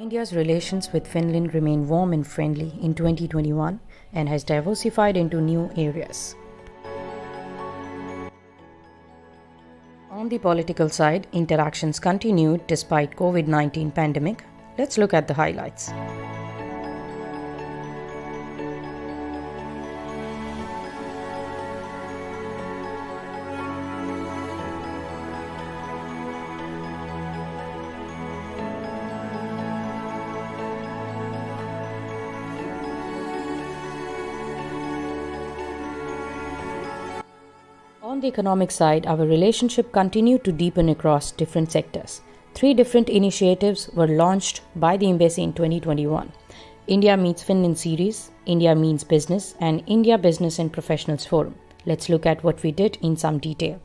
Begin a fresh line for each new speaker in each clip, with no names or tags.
India's relations with Finland remain warm and friendly in 2021 and has diversified into new areas. On the political side, interactions continued despite COVID-19 pandemic. Let's look at the highlights. On the economic side, our relationship continued to deepen across different sectors. 3 different initiatives were launched by the embassy in 2021. India Meets Finland series, India Means Business, and India Business and Professionals Forum. Let's look at what we did in some detail.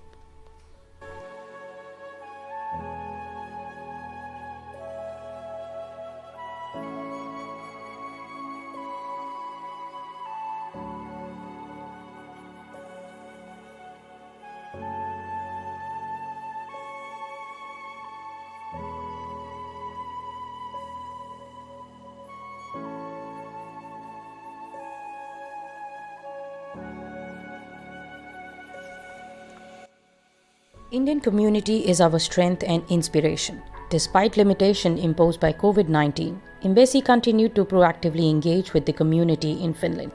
Indian community is our strength and inspiration. Despite limitation imposed by COVID-19, Embassy continued to proactively engage with the community in Finland.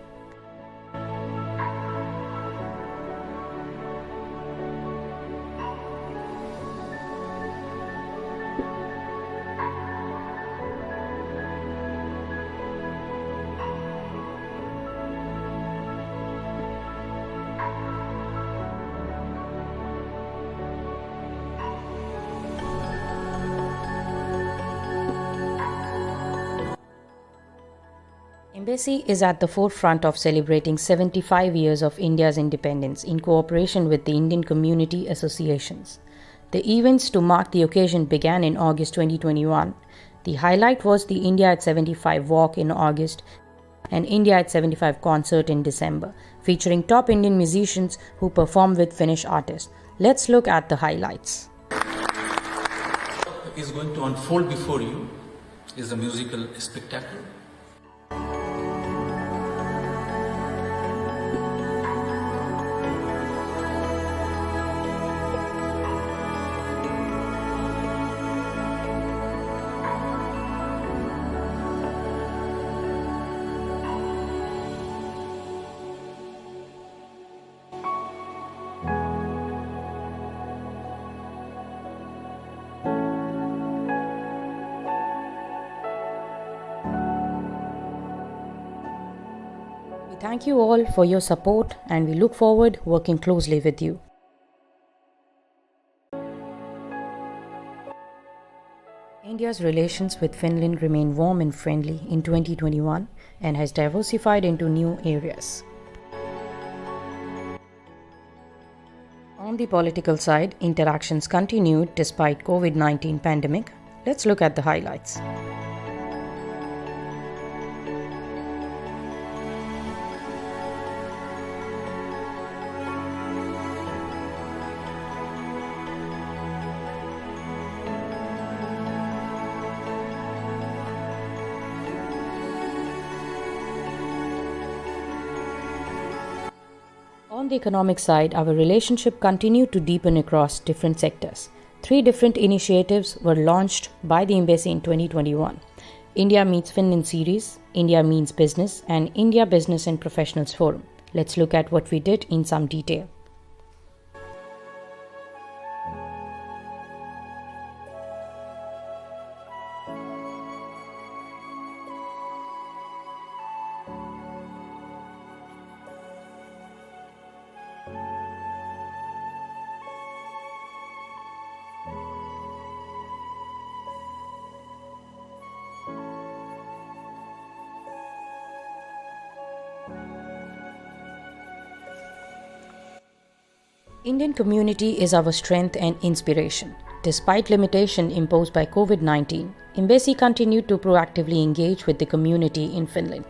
Embassy is at the forefront of celebrating 75 years of India's independence in cooperation with the Indian Community Associations. The events to mark the occasion began in August 2021. The highlight was the India at 75 walk in August and India at 75 concert in December, featuring top Indian musicians who performed with Finnish artists. Let's look at the highlights.
Is going to unfold before you is a musical spectacle.
We thank you all for your support and we look forward working closely with you. India's relations with Finland remain warm and friendly in 2021 and has diversified into new areas. On the political side, interactions continued despite COVID-19 pandemic. Let's look at the highlights. On the economic side, our relationship continued to deepen across different sectors. 3 different initiatives were launched by the embassy in 2021. India Meets Finland series, India Means Business, and India Business and Professionals Forum. Let's look at what we did in some detail. Indian community is our strength and inspiration. Despite limitation imposed by COVID-19, Embassy continued to proactively engage with the community in Finland.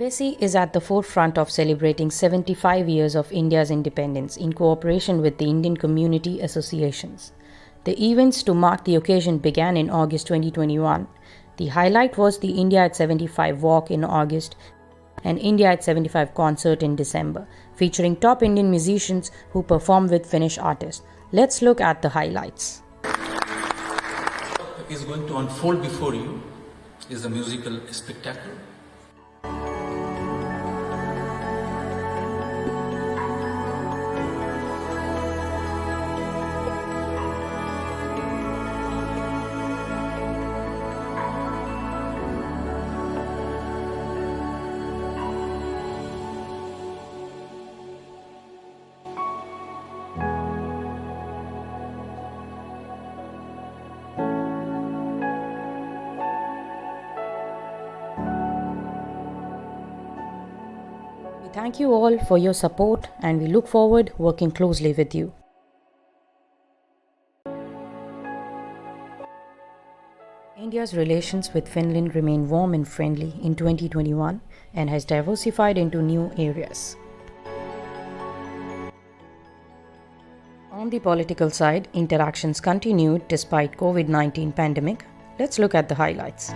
Embassy is at the forefront of celebrating 75 years of India's independence in cooperation with the Indian Community Associations. The events to mark the occasion began in August 2021. The highlight was the India at 75 walk in August and India at 75 concert in December, featuring top Indian musicians who performed with Finnish artists. Let's look at the highlights.
Is going to unfold before you is a musical spectacle.
We thank you all for your support and we look forward working closely with you. India's relations with Finland remain warm and friendly in 2021 and has diversified into new areas. On the political side, interactions continued despite COVID-19 pandemic. Let's look at the highlights.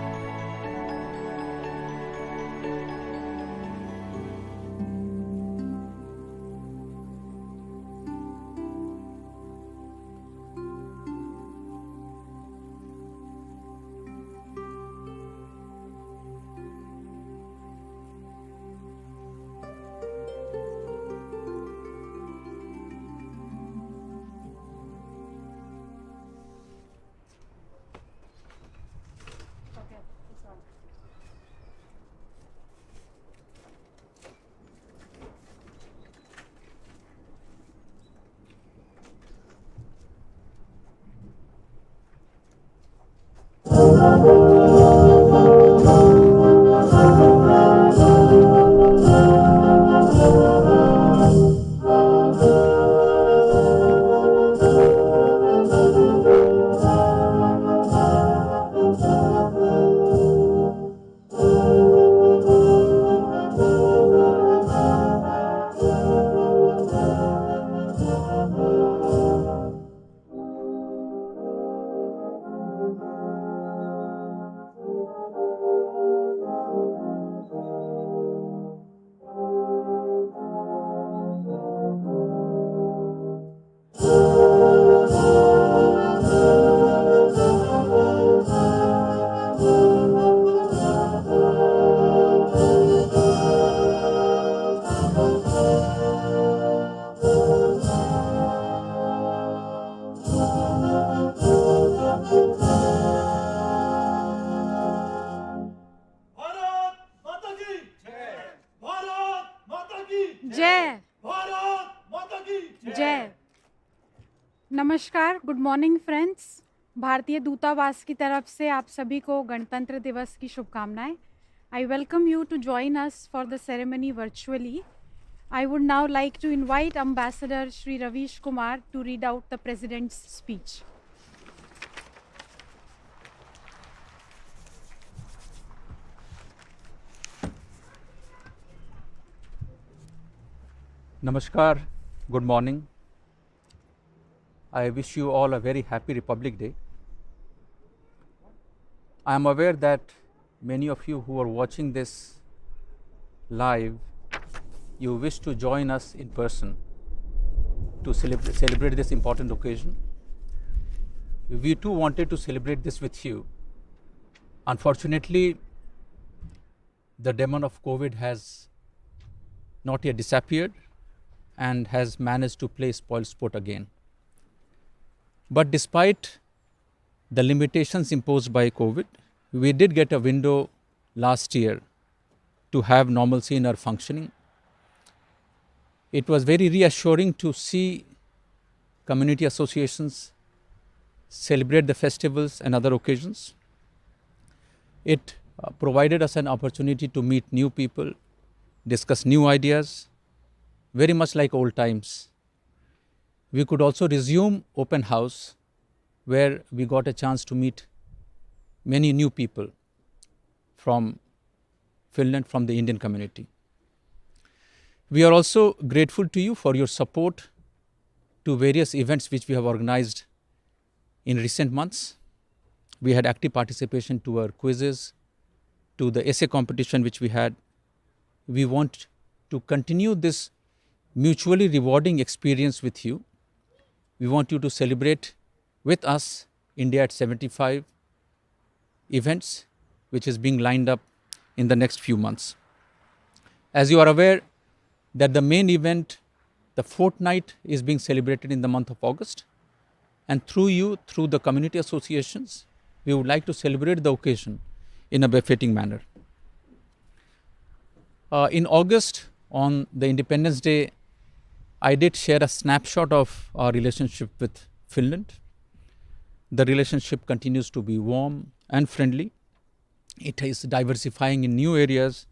जय जय नमस्कार, good morning friends. भारतीय दूतावास की तरफ से आप सभी को गणतंत्र दिवस की शुभकामनाएं। I welcome you to join us for the ceremony virtually. I would now like to invite Ambassador Shri Raveesh Kumar to read out the President's speech.
Namaskar, good morning. I wish you all a very happy Republic Day. I am aware that many of you who are watching this live, you wish to join us in person to celebrate this important occasion. We too wanted to celebrate this with you. Unfortunately, the demon of COVID has not yet disappeared and has managed to play spoilsport again. But despite the limitations imposed by COVID, we did get a window last year to have normalcy in our functioning. It was very reassuring to see community associations celebrate the festivals and other occasions. It provided us an opportunity to meet new people, discuss new ideas, very much like old times. We could also resume open house where we got a chance to meet many new people from Finland from the Indian community. We are also grateful to you for your support to various events which we have organized in recent months. We had active participation to our quizzes, to the essay competition which we had. We want to continue this mutually rewarding experience with you. We want you to celebrate with us India at 75 events, which is being lined up in the next few months. As you are aware that the main event, the fortnight, is being celebrated in the month of August, and through you, through the community associations, we would like to celebrate the occasion in a befitting manner. In August, on the Independence Day, I did share a snapshot of our relationship with Finland. The relationship continues to be warm and friendly. It is diversifying in new areas,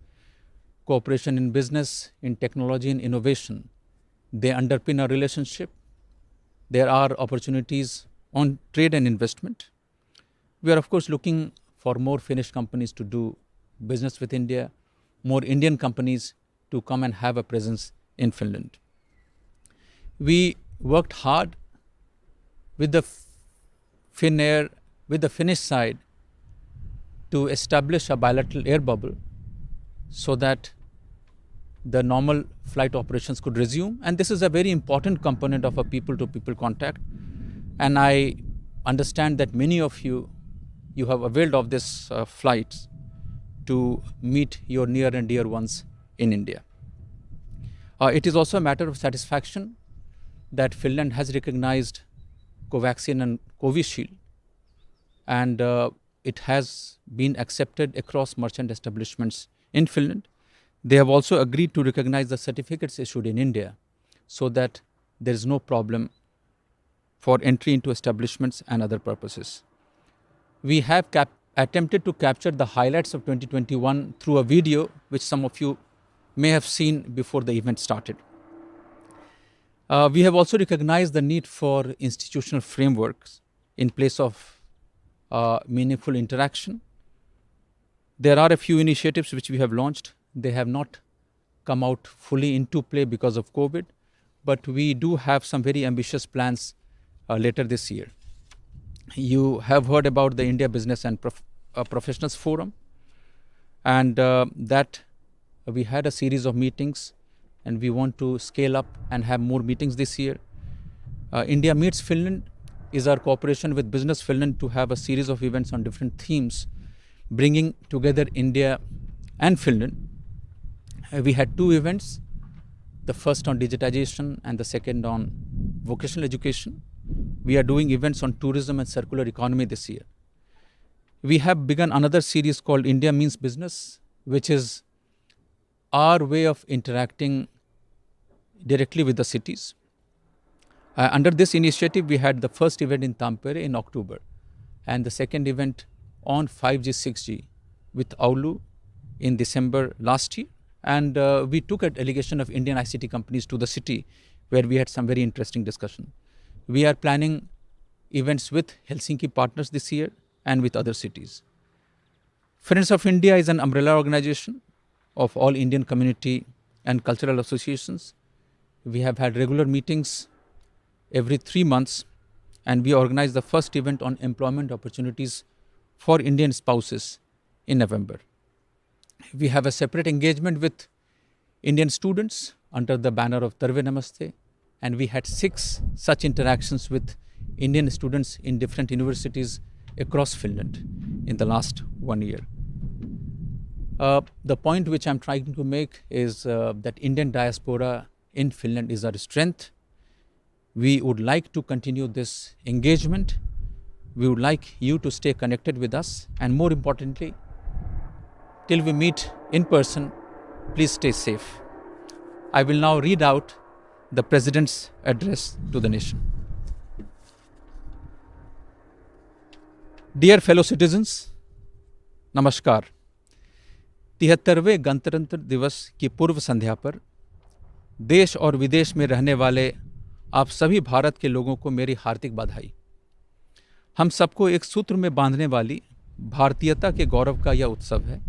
cooperation in business, in technology and innovation. They underpin our relationship. There are opportunities on trade and investment. We are, of course, looking for more Finnish companies to do business with India, more Indian companies to come and have a presence in Finland. We worked hard with the Finnair, with the Finnish side, to establish a bilateral air bubble so that the normal flight operations could resume. And this is a very important component of a people-to-people contact. And I understand that many of you have availed of this flights to meet your near and dear ones in India. It is also a matter of satisfaction that Finland has recognized Covaxin and Covishield, and it has been accepted across merchant establishments in Finland. They have also agreed to recognize the certificates issued in India so that there is no problem for entry into establishments and other purposes. We have attempted to capture the highlights of 2021 through a video which some of you may have seen before the event started. We have also recognized the need for institutional frameworks in place of meaningful interaction. There are a few initiatives which we have launched. They have not come out fully into play because of COVID, but we do have some very ambitious plans later this year. You have heard about the India Business and Professionals Forum, and that we had a series of meetings, and we want to scale up and have more meetings this year. India Meets Finland is our cooperation with Business Finland to have a series of events on different themes, bringing together India and Finland. We had two events, the first on digitization and the second on vocational education. We are doing events on tourism and circular economy this year. We have begun another series called India Means Business, which is our way of interacting directly with the cities. Under this initiative, we had the first event in Tampere in October and the second event on 5G, 6G with Oulu in December last year. And we took a delegation of Indian ICT companies to the city where we had some very interesting discussion. We are planning events with Helsinki partners this year and with other cities. Friends of India is an umbrella organization of all Indian community and cultural associations. We have had regular meetings every 3 months, and we organized the first event on employment opportunities for Indian spouses in November. We have a separate engagement with Indian students under the banner of Tarve Namaste, and we had 6 such interactions with Indian students in different universities across Finland in the last 1 year. The point which I'm trying to make is that Indian diaspora in Finland is our strength. We would like to continue this engagement. We would like you to stay connected with us, and more importantly, till we meet in person, please stay safe. I will now read out the President's address to the nation. Dear fellow citizens, Namaskar. 73वें गणतंत्र दिवस की पूर्व संध्या पर देश और विदेश में रहने वाले आप सभी भारत के लोगों को मेरी हार्दिक बधाई। हम सबको एक सूत्र में बांधने वाली भारतीयता के गौरव का यह उत्सव है।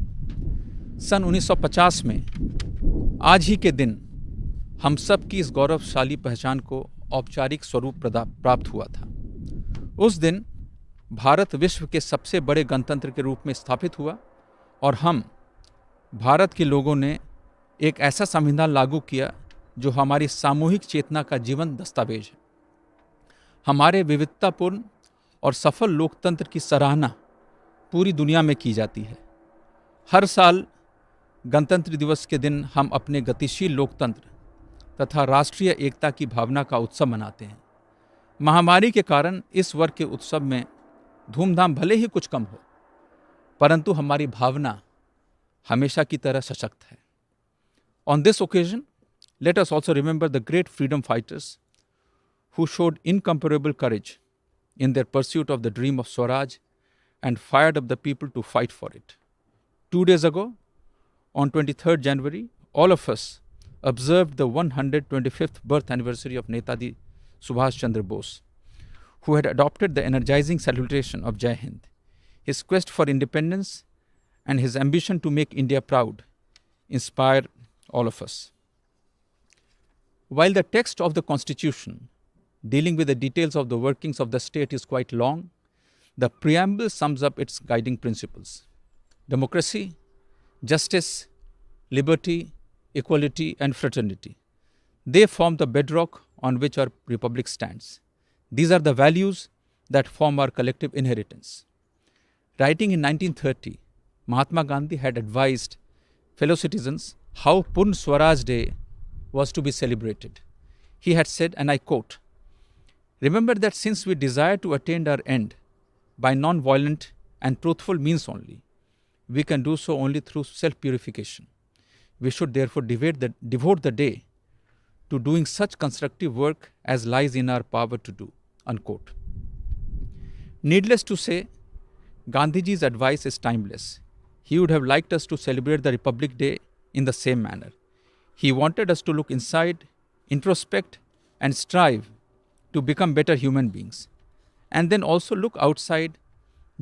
सन 1950 में आज ही के दिन हम सब की इस गौरवशाली पहचान को औपचारिक स्वरूप प्राप्त हुआ था। उस दिन भारत विश्व के सबसे बड़े गणतंत्र के रूप में स्थापित हुआ और हम भारत के लोगों ने एक ऐसा संविधान लागू किया जो हमारी सामूहिक चेतना का जीवंत दस्तावेज है। हमारे विविधतापूर्ण और सफल लोकतंत्र की सराहना पूरी दुनिया में की जाती है। हर साल गणतंत्र दिवस के दिन हम अपने गतिशील लोकतंत्र तथा राष्ट्रीय एकता की भावना का उत्सव मनाते हैं। महामारी के कारण इस वर्ष के उत्सव में धूमधाम भले ही कुछ कम हो, परंतु हमारी भावना हमेशा की तरह सशक्त है। On this occasion, let us also remember the great freedom fighters who showed incomparable courage in their pursuit of the dream of Swaraj and fired up the people to fight for it. 2 days ago, on 23rd January, all of us observed the 125th birth anniversary of Netaji Subhash Chandra Bose, who had adopted the energizing salutation of Jai Hind. His quest for independence and his ambition to make India proud inspire all of us. While the text of the Constitution dealing with the details of the workings of the state is quite long, the preamble sums up its guiding principles. Democracy, justice, liberty, equality, and fraternity. They form the bedrock on which our republic stands. These are the values that form our collective inheritance. Writing in 1930, Mahatma Gandhi had advised fellow citizens how Purn Swaraj Day was to be celebrated. He had said, and I quote, "Remember that since we desire to attain our end by non-violent and truthful means only, we can do so only through self-purification. We should therefore devote the day to doing such constructive work as lies in our power to do." Unquote. Needless to say, Gandhiji's advice is timeless. He would have liked us to celebrate the Republic Day in the same manner. He wanted us to look inside, introspect, and strive to become better human beings, and then also look outside,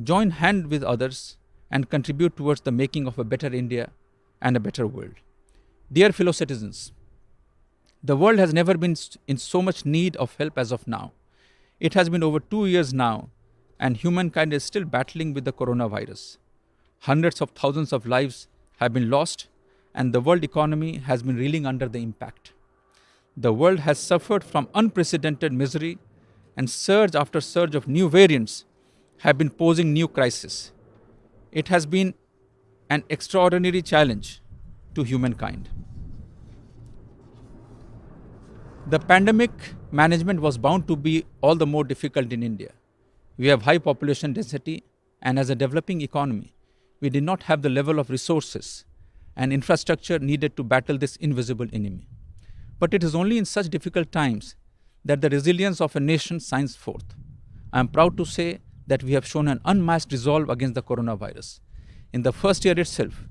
join hand with others, and contribute towards the making of a better India and a better world. Dear fellow citizens, the world has never been in so much need of help as of now. It has been over 2 years now, and humankind is still battling with the coronavirus. Hundreds of thousands of lives have been lost, and the world economy has been reeling under the impact. The world has suffered from unprecedented misery, and surge after surge of new variants have been posing new crises. It has been an extraordinary challenge to humankind. The pandemic management was bound to be all the more difficult in India. We have high population density, and as a developing economy, we did not have the level of resources and infrastructure needed to battle this invisible enemy. But it is only in such difficult times that the resilience of a nation shines forth. I am proud to say that we have shown an unmatched resolve against the coronavirus. In the first year itself,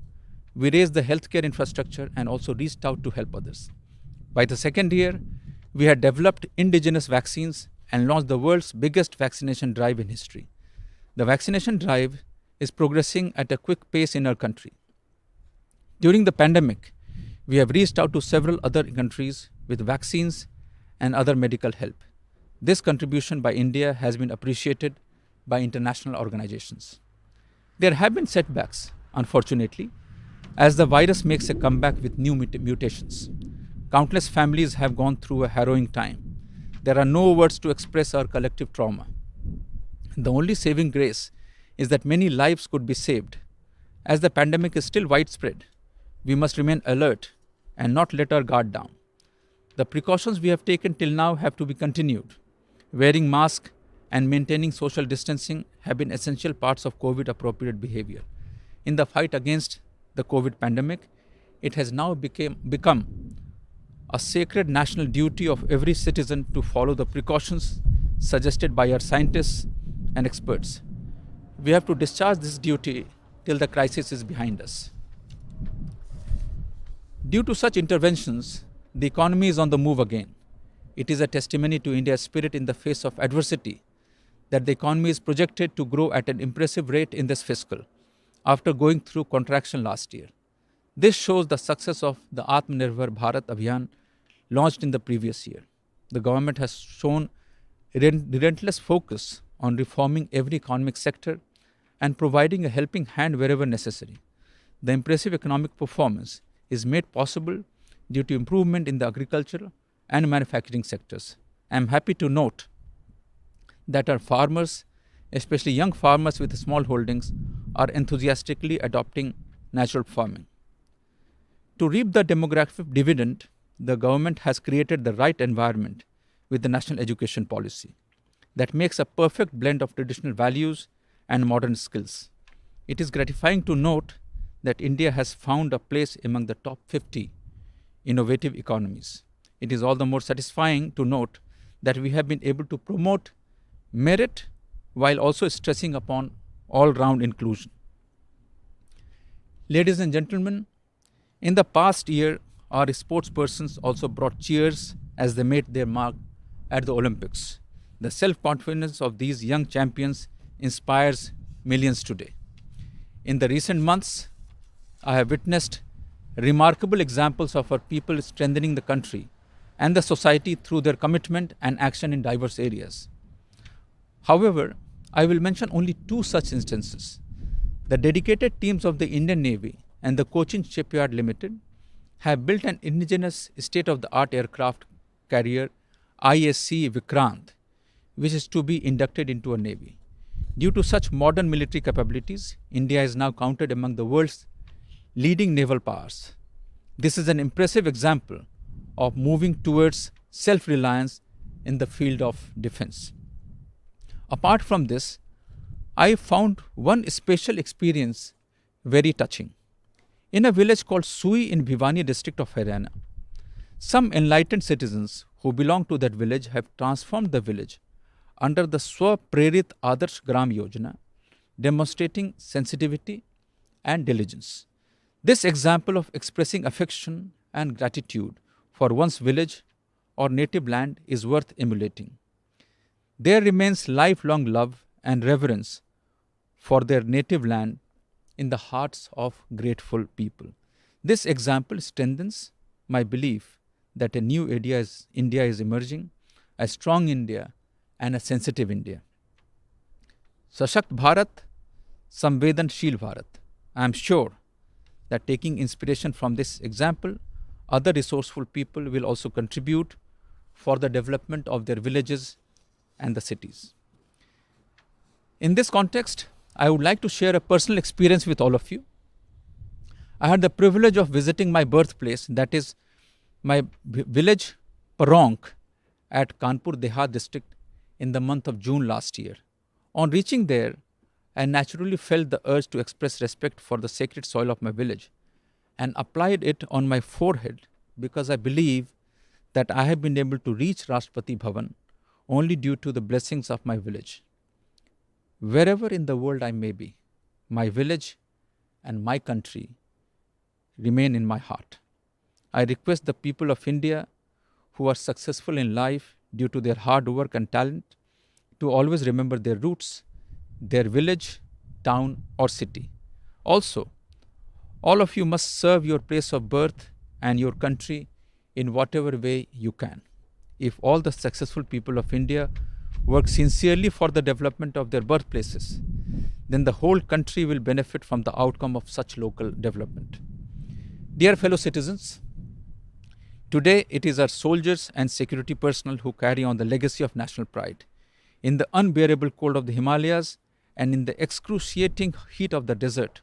we raised the healthcare infrastructure and also reached out to help others. By the second year, we had developed indigenous vaccines and launched the world's biggest vaccination drive in history. The vaccination drive is progressing at a quick pace in our country. During the pandemic, we have reached out to several other countries with vaccines and other medical help. This contribution by India has been appreciated by international organizations. There have been setbacks, unfortunately, as the virus makes a comeback with new mutations. Countless families have gone through a harrowing time. There are no words to express our collective trauma. The only saving grace is that many lives could be saved. As the pandemic is still widespread, we must remain alert and not let our guard down. The precautions we have taken till now have to be continued. Wearing masks and maintaining social distancing have been essential parts of COVID-appropriate behavior. In the fight against the COVID pandemic, it has now become a sacred national duty of every citizen to follow the precautions suggested by our scientists and experts. We have to discharge this duty till the crisis is behind us. Due to such interventions, the economy is on the move again. It is a testimony to India's spirit in the face of adversity that the economy is projected to grow at an impressive rate in this fiscal, after going through contraction last year. This shows the success of the Atmanirbhar Bharat Abhiyan launched in the previous year. The government has shown relentless focus on reforming every economic sector and providing a helping hand wherever necessary. The impressive economic performance is made possible due to improvement in the agricultural and manufacturing sectors. I am happy to note that our farmers, especially young farmers with small holdings, are enthusiastically adopting natural farming. To reap the demographic dividend, the government has created the right environment with the national education policy that makes a perfect blend of traditional values and modern skills. It is gratifying to note that India has found a place among the top 50 innovative economies. It is all the more satisfying to note that we have been able to promote merit while also stressing upon all-round inclusion. Ladies and gentlemen, in the past year, our sportspersons also brought cheers as they made their mark at the Olympics. The self-confidence of these young champions inspires millions today. In the recent months, I have witnessed remarkable examples of our people strengthening the country and the society through their commitment and action in diverse areas. However, I will mention only two such instances. The dedicated teams of the Indian Navy and the Cochin Shipyard Limited have built an indigenous state-of-the-art aircraft carrier ISC Vikrant, which is to be inducted into a navy. Due to such modern military capabilities, India is now counted among the world's leading naval powers. This is an impressive example of moving towards self-reliance in the field of defense. Apart from this, I found one special experience very touching. In a village called Sui in Bhiwani district of Haryana, some enlightened citizens who belong to that village have transformed the village under the Swa Prerit Adarsh Gram Yojana, demonstrating sensitivity and diligence. This example of expressing affection and gratitude for one's village or native land is worth emulating. There remains lifelong love and reverence for their native land in the hearts of grateful people. This example strengthens my belief that a new India is emerging, a strong India and a sensitive India. Sashakt Bharat, Samvedansheel Bharat. I am sure that taking inspiration from this example, other resourceful people will also contribute for the development of their villages and the cities. In this context, I would like to share a personal experience with all of you. I had the privilege of visiting my birthplace, that is my village Parong at Kanpur Dehat district in the month of June last year. On reaching there, I naturally felt the urge to express respect for the sacred soil of my village and applied it on my forehead because I believe that I have been able to reach Rashtrapati Bhavan only due to the blessings of my village. Wherever in the world I may be, my village and my country remain in my heart. I request the people of India who are successful in life due to their hard work and talent to always remember their roots, their village, town or city. Also, all of you must serve your place of birth and your country in whatever way you can. If all the successful people of India work sincerely for the development of their birthplaces, then the whole country will benefit from the outcome of such local development. Dear fellow citizens, today it is our soldiers and security personnel who carry on the legacy of national pride. In the unbearable cold of the Himalayas and in the excruciating heat of the desert,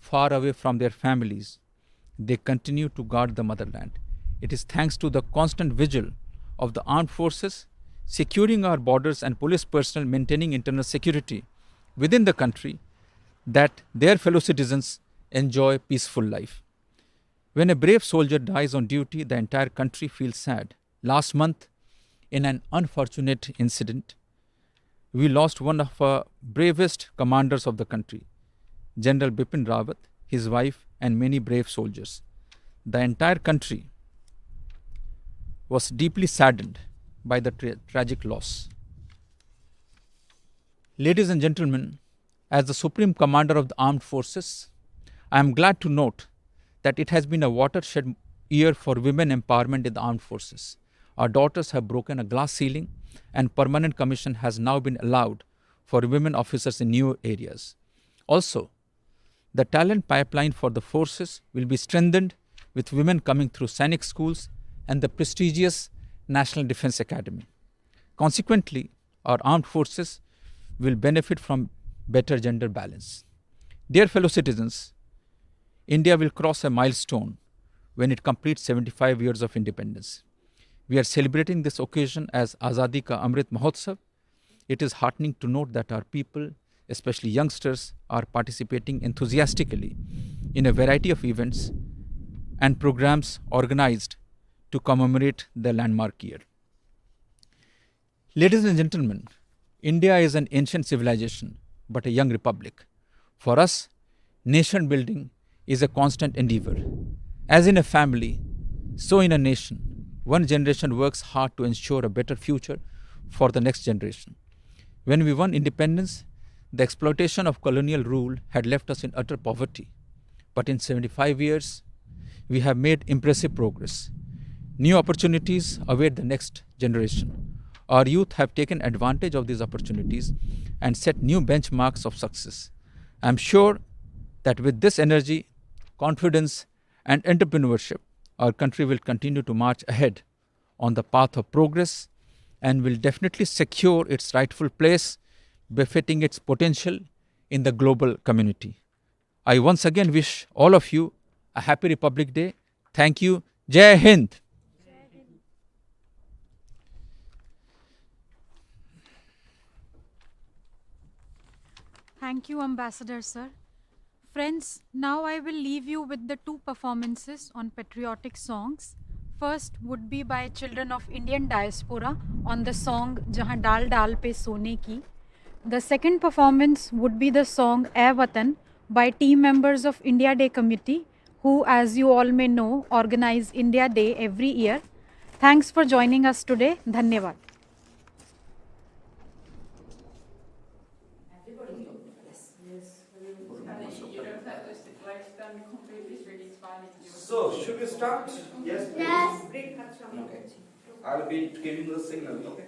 far away from their families, they continue to guard the motherland. It is thanks to the constant vigil of the armed forces, securing our borders and police personnel maintaining internal security within the country that their fellow citizens enjoy peaceful life. When a brave soldier dies on duty, the entire country feels sad. Last month, in an unfortunate incident, we lost one of our bravest commanders of the country, General Bipin Rawat, his wife and many brave soldiers. The entire country was deeply saddened by the tragic loss. Ladies and gentlemen, as the Supreme Commander of the Armed Forces, I am glad to note that it has been a watershed year for women empowerment in the armed forces. Our daughters have broken a glass ceiling, and permanent commission has now been allowed for women officers in new areas. Also, the talent pipeline for the forces will be strengthened with women coming through Sainik schools and the prestigious National Defense Academy. Consequently, our armed forces will benefit from better gender balance. Dear fellow citizens, India will cross a milestone when it completes 75 years of independence. We are celebrating this occasion as Azadi Ka Amrit Mahotsav. It is heartening to note that our people, especially youngsters, are participating enthusiastically in a variety of events and programs organized to commemorate the landmark year. Ladies and gentlemen, India is an ancient civilization, but a young republic. For us, nation building is a constant endeavor. As in a family, so in a nation, one generation works hard to ensure a better future for the next generation. When we won independence, the exploitation of colonial rule had left us in utter poverty. But in 75 years, we have made impressive progress. New opportunities await the next generation. Our youth have taken advantage of these opportunities and set new benchmarks of success. I am sure that with this energy, confidence, and entrepreneurship, our country will continue to march ahead on the path of progress and will definitely secure its rightful place, befitting its potential in the global community. I once again wish all of you a happy Republic Day. Thank you. Jai Hind.
Thank you, Ambassador Sir. Friends, now I will leave you with the two performances on patriotic songs. First would be by children of Indian diaspora on the song Jahan Dal Dal Pe Sone Ki. The second performance would be the song Ae Watan by team members of India Day Committee, who, as you all may know, organize India Day every year. Thanks for joining us today. Dhanyavad.
So, should we start? Yes, please. Yes. Okay. I'll be giving the signal, okay?